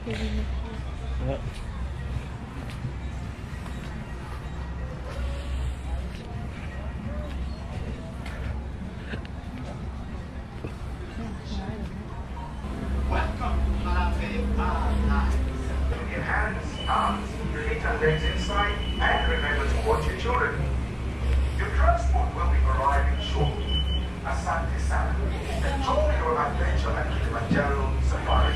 Yep. Your hands, arms, your feet and legs inside, and remember to watch your children. Your transport will be arriving shortly. Asante sana. Enjoy your adventure at Kilimanjaro Safari.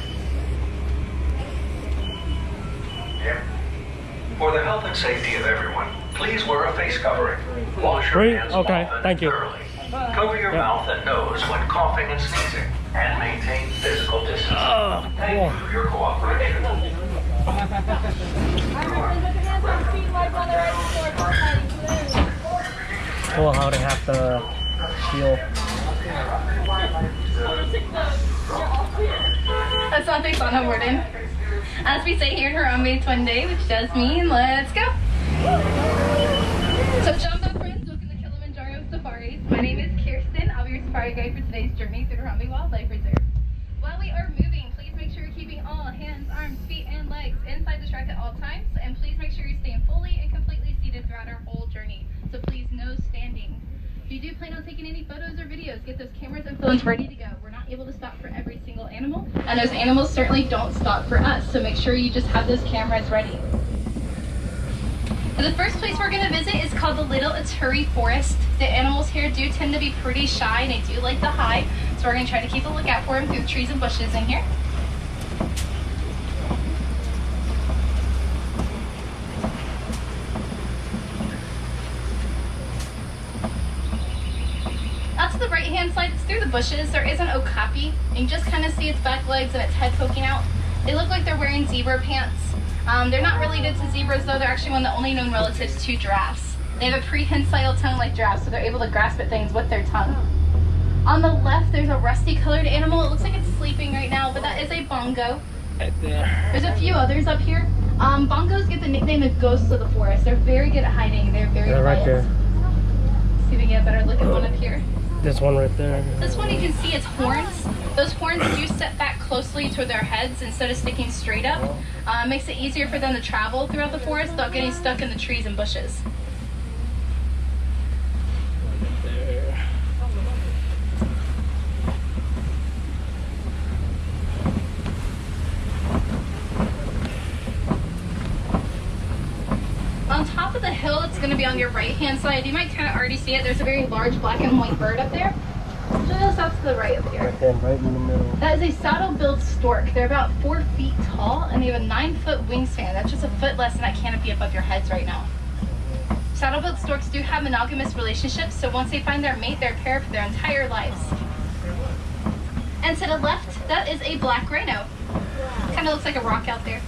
For the health and safety of everyone, please wear a face covering. Wash your hands often Thank you. thoroughly. Cover your mouth and nose when coughing and sneezing, and maintain physical distance. Thank you for your cooperation. Cool how they have the shield. Asante sana worden. As we say here in Harambe Twende, which does mean let's go. So Jumbo friends, welcome to Kilimanjaro Safaris. My name is Kirsten. I'll be your safari guide for today's journey through the Harambe Wildlife Reserve. While we are moving, please make sure you're keeping all hands, arms, feet, and legs inside the truck at all times. And please make sure you're staying fully and completely seated throughout our whole journey. So please, no standing. If you do plan on taking any photos or videos, get those cameras and phones ready to go. We're not able to stop for every single animal, and those animals certainly don't stop for us. So make sure you just have those cameras ready. The first place we're going to visit is called the Little Ituri Forest. The animals here do tend to be pretty shy and they do like to hide, so we're going to try to keep a lookout for them through the trees and bushes in here. Out to the right hand side, it's through the bushes. There is an okapi. You can just kind of see its back legs and its head poking out. They look like they're wearing zebra pants. They're not related to zebras though, they're actually one of the only known relatives to giraffes. They have a prehensile tongue like giraffes, so they're able to grasp at things with their tongue. On the left, there's a rusty colored animal. It looks like it's sleeping right now, but that is a bongo. Right there. There's a few others up here. Bongos get the nickname of ghosts of the forest. They're very good at hiding. They're very quiet. Right there. See if we can get a better look at one up here. This one right there. This one you can see its horns. Those horns do set back closely to their heads instead of sticking straight up. Makes it easier for them to travel throughout the forest without getting stuck in the trees and bushes. There. On top of the hill, it's going to be on your right hand side. You might kind of already see it. There's a very large black and white bird up there. Just off to the right up here. Right there, right in the middle. That is a saddle-billed stork. They're about 4 feet tall and they have a 9-foot wingspan. That's just a foot less than that canopy above your heads right now. Saddle-billed storks do have monogamous relationships, so once they find their mate, they're paired for their entire lives. And to the left, that is a black rhino. Kind of looks like a rock out there.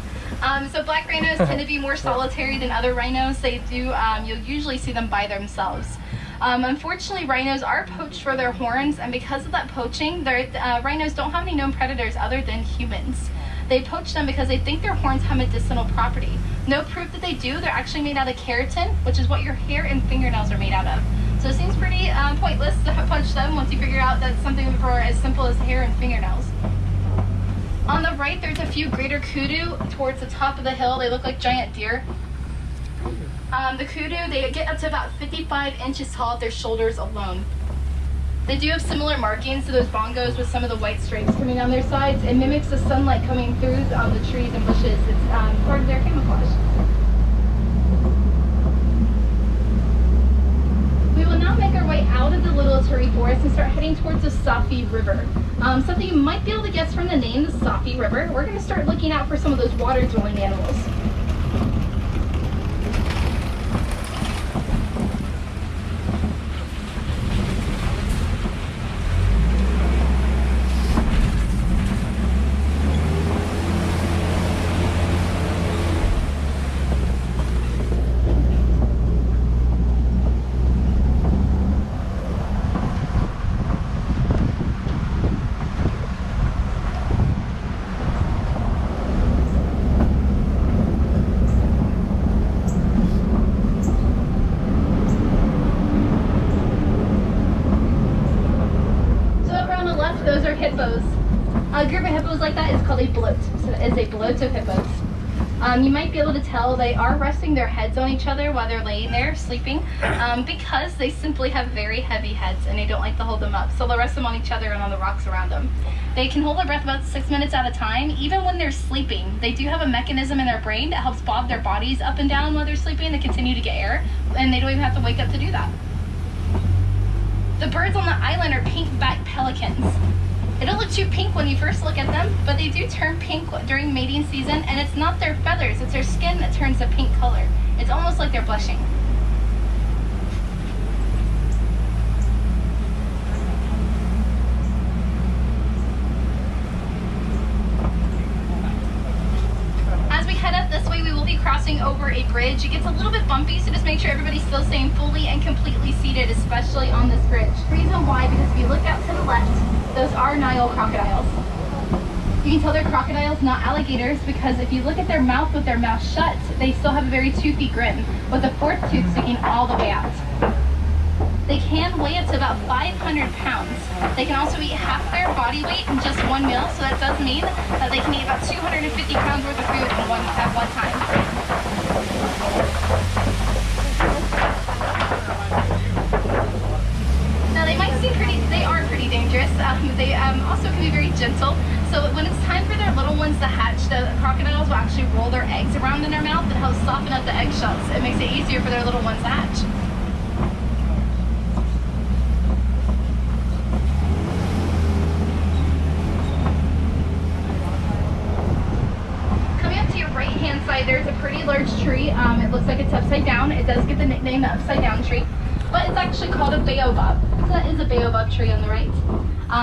So black rhinos tend to be more solitary than other rhinos. They do, you'll usually see them by themselves. Unfortunately, rhinos are poached for their horns, and because of that poaching, rhinos don't have any known predators other than humans. They poach them because they think their horns have medicinal property. No proof that they do. They're actually made out of keratin, which is what your hair and fingernails are made out of. So it seems pretty pointless to poach them once you figure out that's something for as simple as hair and fingernails. On the right, there's a few greater kudu towards the top of the hill. They look like giant deer. The kudu, they get up to about 55 inches tall at their shoulders alone. They do have similar markings to those bongos with some of the white stripes coming down their sides. It mimics the sunlight coming through the trees and bushes. It's part of their camouflage. We will now make our way out of the Little Ituri Forest and start heading towards the Safi River. Something you might be able to guess from the name, the Safi River. We're going to start looking out for some of those water-dwelling animals. Those are hippos. A group of hippos like that is called a bloat. So it is a bloat of hippos. You might be able to tell they are resting their heads on each other while they're laying there sleeping because they simply have very heavy heads and they don't like to hold them up. So they'll rest them on each other and on the rocks around them. They can hold their breath about 6 minutes at a time. Even when they're sleeping, they do have a mechanism in their brain that helps bob their bodies up and down while they're sleeping to continue to get air, and they don't even have to wake up to do that. The birds on the island are pink-backed pelicans. They don't look too pink when you first look at them, but they do turn pink during mating season, and it's not their feathers, it's their skin that turns a pink color. It's almost like they're blushing. As we head up this way, we will be crossing over a bridge. It gets a little bit bumpy, so just make sure everybody's still staying fully and completely seated, especially on this bridge. Reason why, because if you look out to the left, those are Nile crocodiles. You can tell they're crocodiles, not alligators, because if you look at their mouth with their mouth shut, they still have a very toothy grin, with the fourth tooth sticking all the way out. They can weigh up to about 500 pounds. They can also eat half their body weight in just one meal, so that does mean that they can eat about 250 pounds worth of food at one time. Now they might seem they are pretty dangerous. They also can be very gentle. So when it's time for their little ones to hatch, the crocodiles will actually roll their eggs around in their mouth and help soften up the eggshells. It makes it easier for their little ones to hatch. Coming up to your right-hand side, there's a pretty large tree. It looks like it's upside down. It does get the nickname the upside down tree, but it's actually called a baobab. So that is a baobab tree on the right.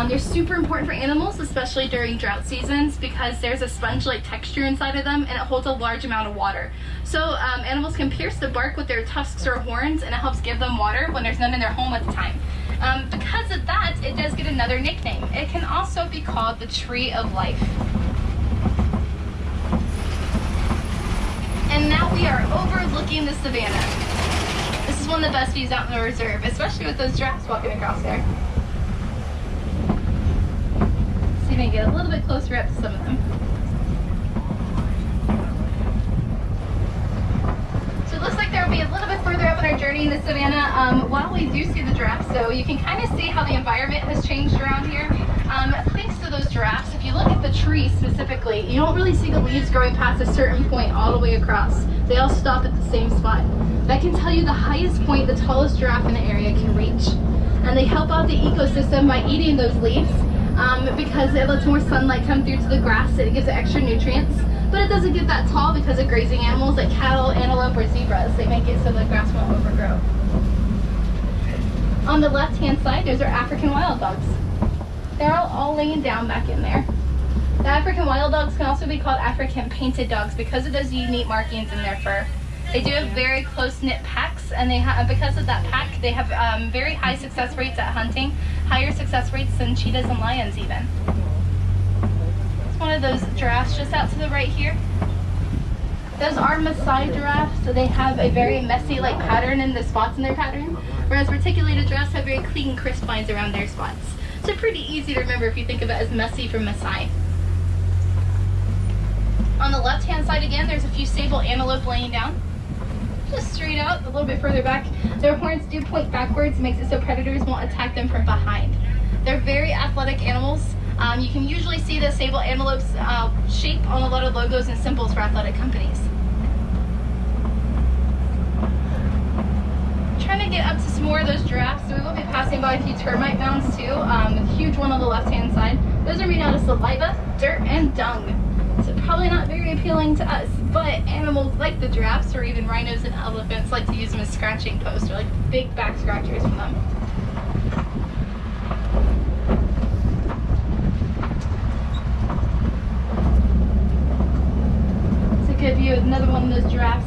They're super important for animals, especially during drought seasons, because there's a sponge-like texture inside of them and it holds a large amount of water. So animals can pierce the bark with their tusks or horns, and it helps give them water when there's none in their home at the time. Because of that, it does get another nickname. It can also be called the tree of life. And now we are overlooking the savannah. This is one of the best views out in the reserve, especially with those giraffes walking across there. See if we can get a little bit closer up to some of them. So it looks like there will be a little bit further up in our journey in the savannah while we do see the giraffes. So you can kind of see how the environment has changed around here. Thanks to those giraffes, if you look at the trees specifically, you don't really see the leaves growing past a certain point all the way across. They all stop at the same spot. That can tell you the highest point the tallest giraffe in the area can reach. And they help out the ecosystem by eating those leaves because it lets more sunlight come through to the grass and it gives it extra nutrients. But it doesn't get that tall because of grazing animals like cattle, antelope, or zebras. They make it so the grass won't overgrow. On the left-hand side, those are African wild dogs. They're all laying down back in there. The African wild dogs can also be called African painted dogs because of those unique markings in their fur. They do have very close-knit packs, and because of that pack, they have very high success rates at hunting, higher success rates than cheetahs and lions even. It's one of those giraffes just out to the right here. Those are Maasai giraffes, so they have a very messy-like pattern in the spots in their pattern, whereas reticulated giraffes have very clean, crisp lines around their spots. So pretty easy to remember if you think of it as messy from Maasai. On the left-hand side again, there's a few sable antelope laying down. Just straight out, a little bit further back. Their horns do point backwards, makes it so predators won't attack them from behind. They're very athletic animals. You can usually see the sable antelope's shape on a lot of logos and symbols for athletic companies. Trying to get up to some more of those giraffes, so we will be passing by a few termite mounds too. A huge one on the left-hand side. Those are made out of saliva, dirt, and dung. So probably not very appealing to us, but animals like the giraffes or even rhinos and elephants like to use them as scratching posts or like big back scratchers for them. It's a good view of another one of those giraffes.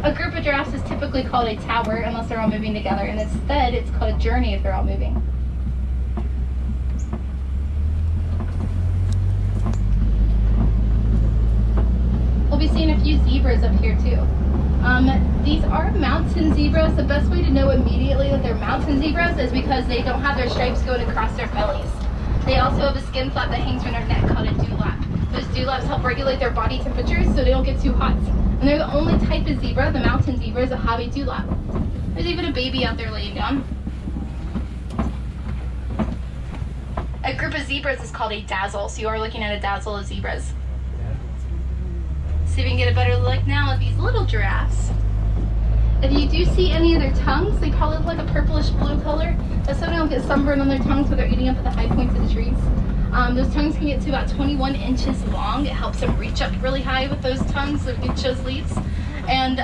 A group of giraffes is typically called a tower unless they're all moving together, and instead it's called a journey if they're all moving. We'll be seeing a few zebras up here too. These are mountain zebras. The best way to know immediately that they're mountain zebras is because they don't have their stripes going across their bellies. They also have a skin flap that hangs from their neck called a dewlap. Those dewlaps help regulate their body temperatures so they don't get too hot. And they're the only type of zebra, the mountain zebras, that have a dewlap. There's even a baby out there laying down. A group of zebras is called a dazzle, so you are looking at a dazzle of zebras. See if we can get a better look now at these little giraffes. If you do see any of their tongues, they probably look like a purplish blue color. That's so they don't get sunburned on their tongues when they're eating up at the high points of the trees. Those tongues can get to about 21 inches long. It helps them reach up really high with those tongues, so it gets those leaves. And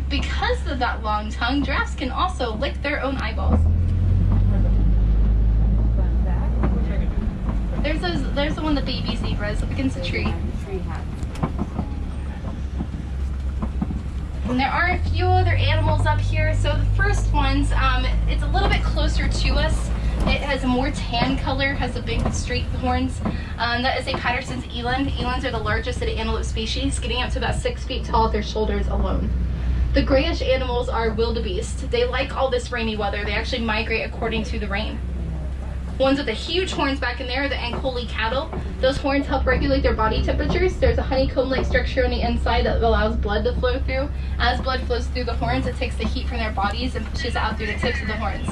because of that long tongue, giraffes can also lick their own eyeballs. There's the one, the baby zebras up against the tree. And there are a few other animals up here. So the first one's, it's a little bit closer to us. It has a more tan color, has the big straight horns. That is a Patterson's eland. Elands are the largest of the antelope species, getting up to about 6 feet tall at their shoulders alone. The grayish animals are wildebeest. They like all this rainy weather. They actually migrate according to the rain. Ones with the huge horns back in there are the Ankole cattle. Those horns help regulate their body temperatures. There's a honeycomb-like structure on the inside that allows blood to flow through. As blood flows through the horns, it takes the heat from their bodies and pushes it out through the tips of the horns.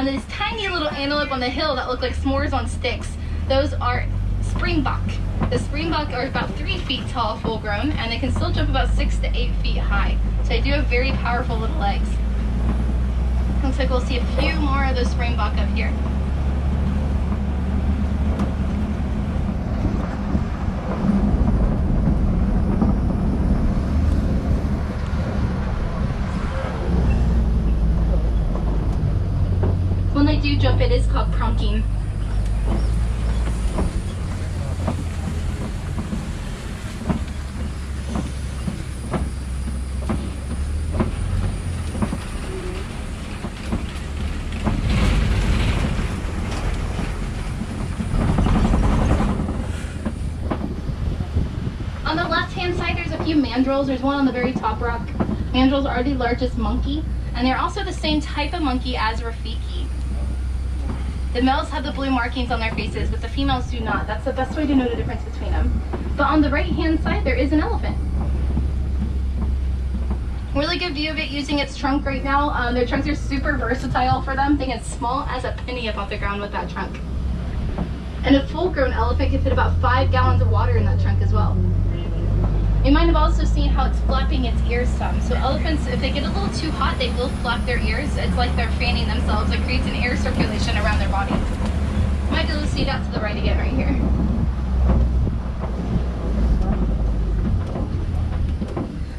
This tiny little antelope on the hill that look like s'mores on sticks, those are springbok. The springbok are about 3 feet tall, full grown, and they can still jump about 6 to 8 feet high. So they do have very powerful little legs. Looks like we'll see a few more of those springbok up here. When they do jump, it is called pronking. On the left-hand side, there's a few mandrills. There's one on the very top rock. Mandrills are the largest monkey, and they're also the same type of monkey as Rafiki. The males have the blue markings on their faces, but the females do not. That's the best way to know the difference between them. But on the right-hand side, there is an elephant. Really good view of it using its trunk right now. Their trunks are super versatile for them. They can small as a penny up off the ground with that trunk. And a full-grown elephant can fit about 5 gallons of water in that trunk as well. You might have also seen how it's flapping its ears some. So elephants, if they get a little too hot, they will flap their ears. It's like they're fanning themselves. It creates an air circulation around their body. Might be able to see that to the right again right here.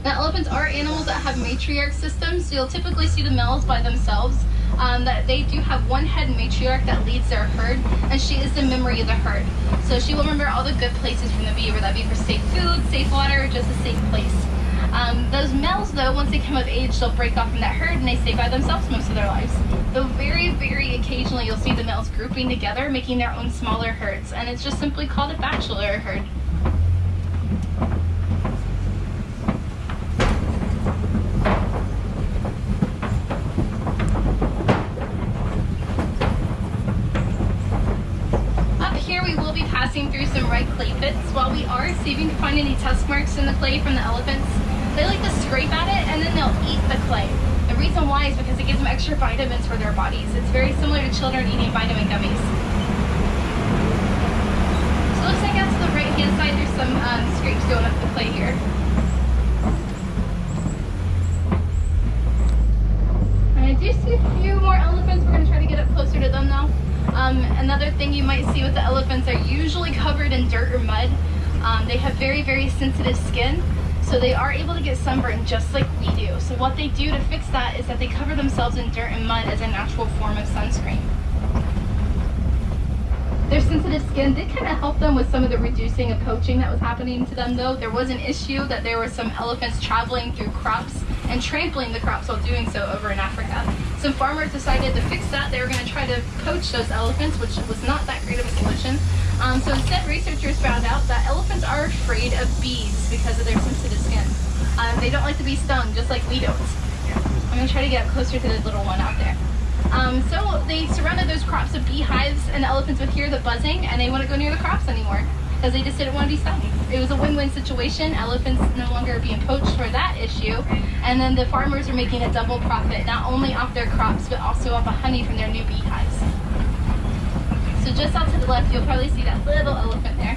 Now elephants are animals that have matriarch systems. So you'll typically see the males by themselves. That they do have one head matriarch that leads their herd, and she is the memory of the herd. So she will remember all the good places from the bee, whether that be for safe food, safe water, just a safe place. Those males, though, once they come of age, they'll break off from that herd and they stay by themselves most of their lives. Though very, very occasionally you'll see the males grouping together, making their own smaller herds, and it's just simply called a bachelor herd. Through some red clay pits. While we are, see if you can find any tusk marks in the clay from the elephants. They like to scrape at it and then they'll eat the clay. The reason why is because it gives them extra vitamins for their bodies. It's very similar to children eating vitamin gummies. So it looks like out to the right hand side there's some scrapes going up the clay here. And I do see a few more elephants. We're going to try to get up closer to them now. Another thing you might see with the elephants, are usually covered in dirt or mud. They have very, very sensitive skin, so they are able to get sunburned just like we do. So what they do to fix that is that they cover themselves in dirt and mud as a natural form of sunscreen. Their sensitive skin did kind of help them with some of the reducing of poaching that was happening to them, though. There was an issue that there were some elephants traveling through crops and trampling the crops while doing so over in Africa. Some farmers decided to fix that. They were going to try to poach those elephants, which was not that great of a solution. So instead, researchers found out that elephants are afraid of bees because of their sensitive skin. They don't like to be stung, just like we don't. I'm gonna try to get up closer to the little one out there. So they surrounded those crops of beehives, and the elephants would hear the buzzing, and they wouldn't go near the crops anymore because they just didn't want to be stung. It was a win-win situation. Elephants no longer being poached for that issue, and then the farmers were making a double profit, not only off their crops, but also off the honey from their new beehives. So just out to the left, you'll probably see that little elephant there.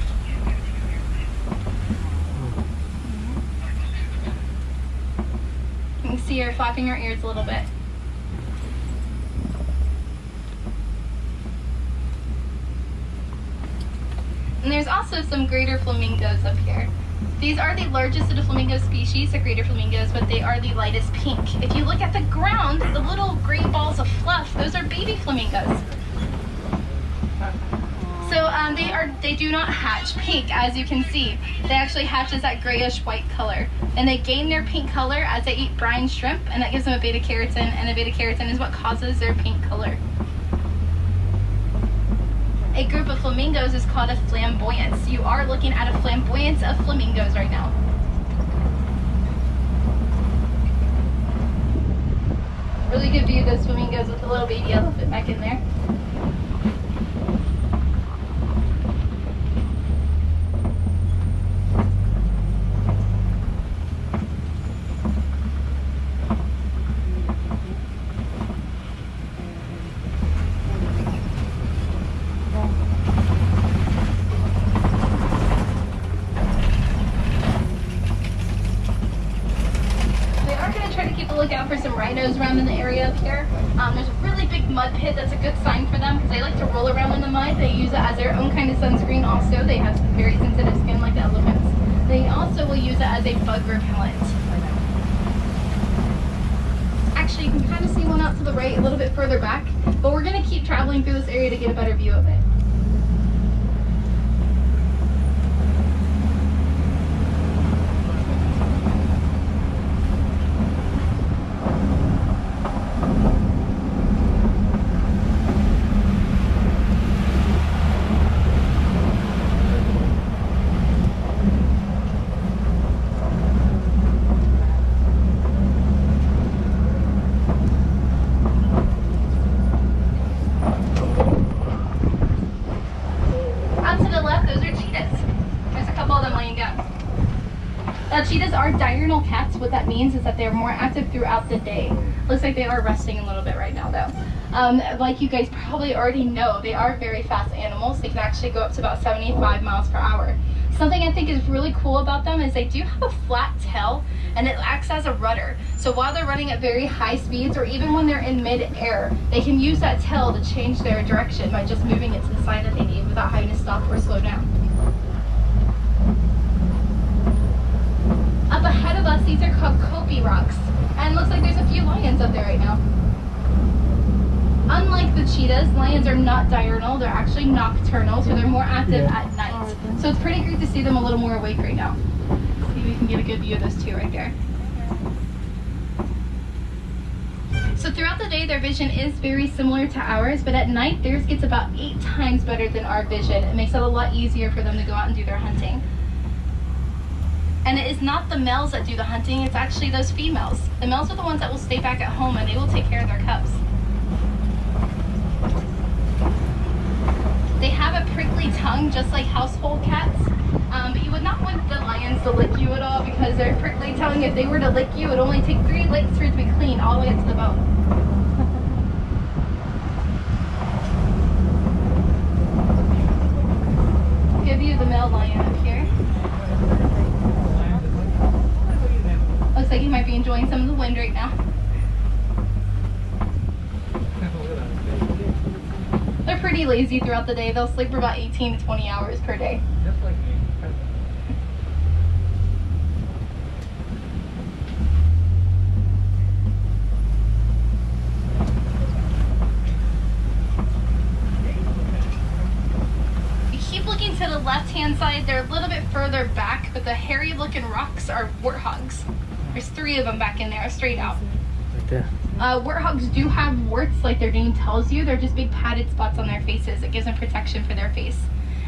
You can see her flapping her ears a little bit. And there's also some greater flamingos up here. These are the largest of the flamingo species, the greater flamingos, but they are the lightest pink. If you look at the ground, the little gray balls of fluff, those are baby flamingos. So they do not hatch pink, as you can see. They actually hatch as that grayish white color. And they gain their pink color as they eat brine shrimp, and that gives them a beta carotene, and the beta carotene is what causes their pink color. A group of flamingos is called a flamboyance. You are looking at a flamboyance of flamingos right now. Really good view of those flamingos with the little baby elephant back in there. Look out for some rhinos around in the area up here. There's a really big mud pit. That's a good sign for them because they like to roll around in the mud. They use it as their own kind of sunscreen also. They have very sensitive skin like the elephants. They also will use it as a bug repellent. Actually, you can kind of see one out to the right a little bit further back, but we're going to keep traveling through this area to get a better view of it. Cheetahs are diurnal cats. What that means is that they're more active throughout the day. Looks like they are resting a little bit right now though. Like you guys probably already know, they are very fast animals. They can actually go up to about 75 miles per hour. Something I think is really cool about them is they do have a flat tail and it acts as a rudder. So while they're running at very high speeds or even when they're in mid-air, they can use that tail to change their direction by just moving it to the side that they need without having to stop or slow down. Up ahead of us, these are called Kopi rocks. And it looks like there's a few lions up there right now. Unlike the cheetahs, lions are not diurnal, they're actually nocturnal, so they're more active at night. So it's pretty great to see them a little more awake right now. See if we can get a good view of those two right there. So throughout the day, their vision is very similar to ours, but at night, theirs gets about 8 times better than our vision. It makes it a lot easier for them to go out and do their hunting. And it is not the males that do the hunting, it's actually those females. The males are the ones that will stay back at home and they will take care of their cubs. They have a prickly tongue just like household cats, but you would not want the lions to lick you at all because their prickly tongue, if they were to lick you, it would only take 3 licks for it to be clean all the way up to the bone. Give you the male lion up here. Looks like he might be enjoying some of the wind right now. They're pretty lazy throughout the day. They'll sleep for about 18 to 20 hours per day. Just like me. Keep looking to the left-hand side. They're a little bit further back, but the hairy-looking rocks are warthogs. There's 3 of them back in there, straight out. Right there. Warthogs do have warts, like their name tells you. They're just big padded spots on their faces. It gives them protection for their face.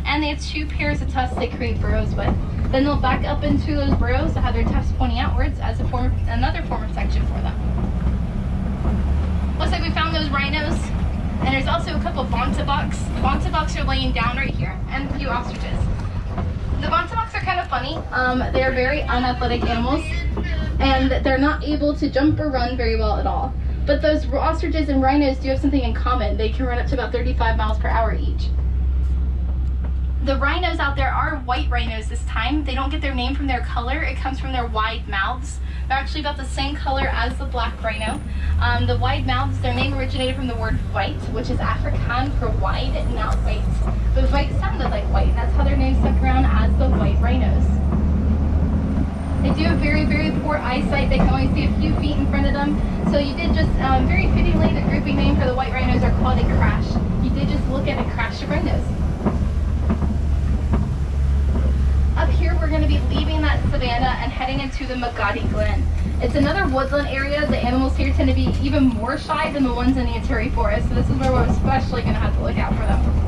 and they have 2 pairs of tusks they create burrows with. Then they'll back up into those burrows that have their tusks pointing outwards as another form of protection for them. Looks like we found those rhinos, and there's also a couple bontebocks. Bontebocks are laying down right here, and a few ostriches. The bontebocks are kind of funny. They're very unathletic animals, and they're not able to jump or run very well at all. But those ostriches and rhinos do have something in common. They can run up to about 35 miles per hour each. The rhinos out there are white rhinos this time. They don't get their name from their color. It comes from their wide mouths. They're actually about the same color as the black rhino. The wide mouths, their name originated from the word white, which is Afrikaans for wide, not white. But white sounded like white, and that's how their name stuck around as the white rhinos. They do have very, very poor eyesight. They can only see a few feet in front of them. So you did just, very fittingly, the grouping name for the white rhinos are called a crash. You did just look at a crash of rhinos. Up here, we're going to be leaving that savanna and heading into the Magadi Glen. It's another woodland area. The animals here tend to be even more shy than the ones in the Ituri forest, so this is where we're especially going to have to look out for them.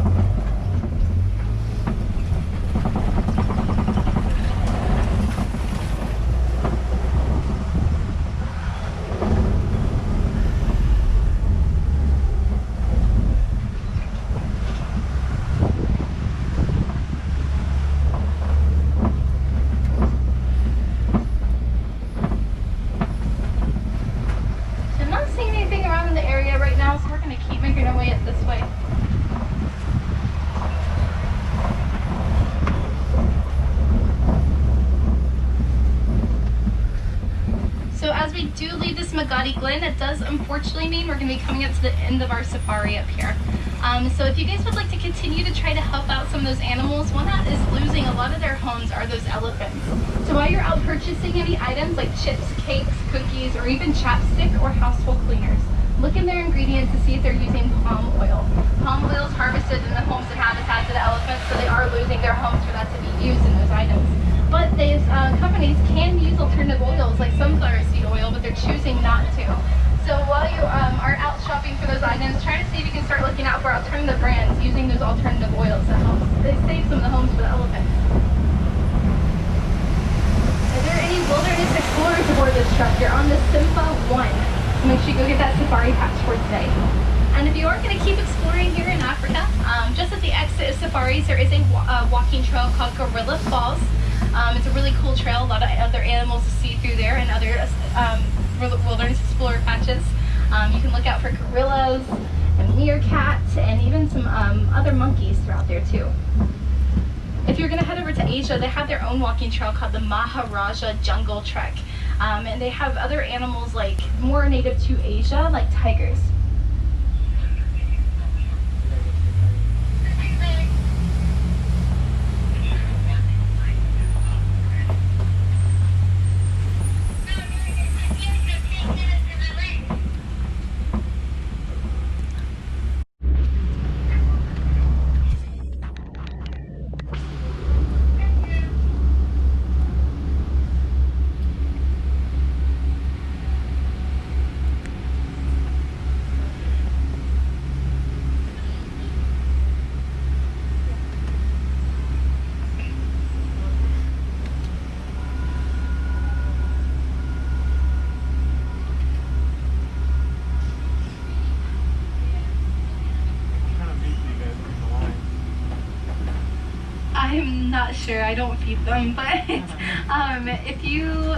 Magadi Glen, it does unfortunately mean we're going to be coming up to the end of our safari up here. So if you guys would like to continue to try to help out some of those animals, one that is losing a lot of their homes are those elephants. So while you're out purchasing any items like chips, cakes, cookies, or even chapstick or household cleaners, look in their ingredients to see if they're using palm oil. Palm oil is harvested in the homes and habitats of the elephants, so they are losing their homes for that to be used in those items. But these companies can use alternative oils like sunflower seed oil, but they're choosing not to. So while you are out shopping for those items, try to see if you can start looking out for alternative brands using those alternative oils that help. They save some of the homes for the elephants. Are there any wilderness explorers aboard this truck? You're on the Simpa 1. So make sure you go get that safari patch for today. And if you are going to keep exploring here in Africa, just at the exit of safaris, there is a walking trail called Gorilla Falls. It's a really cool trail, a lot of other animals to see through there and other wilderness explorer patches. You can look out for gorillas and meerkats and even some other monkeys throughout there too. If you're going to head over to Asia, they have their own walking trail called the Maharaja Jungle Trek. And they have other animals like more native to Asia, like tigers. I'm not sure, I don't feed them, but if you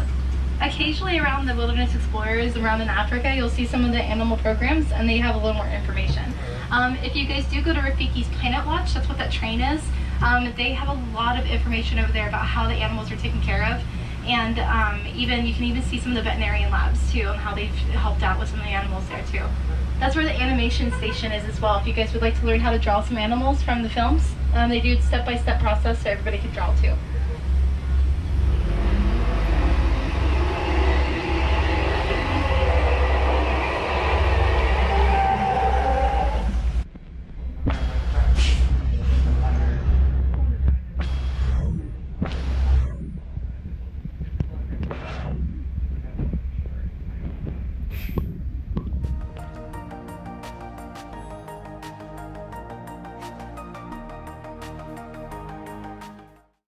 occasionally around the wilderness explorers around in Africa, you'll see some of the animal programs and they have a little more information. If you guys do go to Rafiki's Planet Watch, that's what that train is, they have a lot of information over there about how the animals are taken care of, and you can even see some of the veterinarian labs too and how they've helped out with some of the animals there too. That's where the animation station is as well. If you guys would like to learn how to draw some animals from the films, they do a step-by-step process so everybody can draw too.